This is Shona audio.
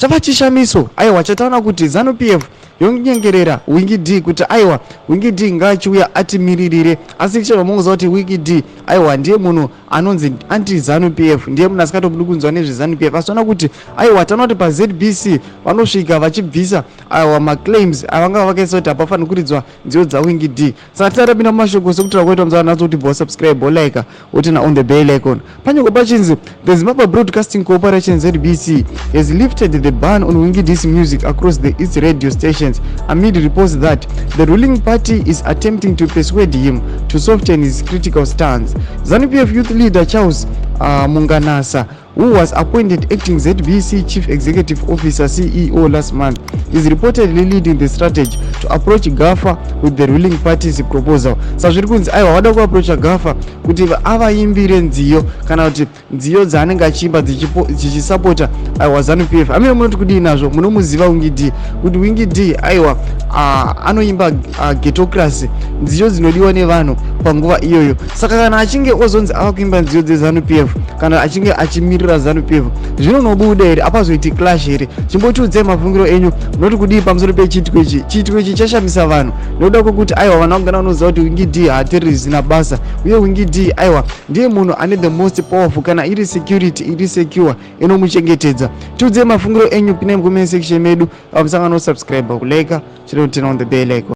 chava chishamiso aiwa chataona kuti Zanu PF Yonyengerera Winky D kuti aiwa Winky D ngachiuya atimiririre, asi chinomongoza kuti Winky D aiwa ndiye munhu anonzi anti Zanu PF, ndiye munhu asikatobudi kunzwa nezve Zanu PF. Asiona kuti aiwa tanoona kuti pa ZBC vanosvika vachibvisa aiwa maclaims avanga vakaisa kuti hapafani kuridzwa nziyo dza Winky D. Saka tarapinda mumashoko sekuti kwaita muzana nazo kuti bo subscribe bo like utina on the bell icon. Panyoko pachinzi the Zimbabwe Broadcasting Corporation ZBC has lifted the ban on Winky D's music across its radio stations amid reports that the ruling party is attempting to persuade him to soften his critical stance. Zanu PF youth leader Charles Munganasa, who was appointed acting ZBC Chief Executive Officer CEO last month, is reportedly leading the strategy to approach GAFA with the ruling party's proposal. Sazviri kunzi aiwa wada kuapproacha GAFA kuti avaimbire nziyo kana kuti nziyo dzaanenge achiimba dzichisapota aiwa Zanu PF. Amene munoti kudii nazvo, munomuziva Winky D kuti Winky D aiwa anoimba ghetocracy, nziyo dzinodiwa nevanhu panguva iyoyo. Saka kana achinge ozonzi ava kuimba nziyo dzeZanu PF kana achinge achimirira Zanu PF, zvinonobuda here apazoiti clash here. Chimbotiudzai mafungiro enyu, munoti kudii pamusoro pechitiko ichi. Chitiko ichi chashamisa vanhu nekuda kwekuti aiwa vanhu vangana vanoziva kuti Winky D haateererezi basa, uye Winky D aiwa ndiye munhu ane the most powerful kana iri security iri secure inomuchengetedza. Tiudzai mafungiro enyu pinai mucomment section medu, musangano subscribe kulike chiro tena on the bell icon.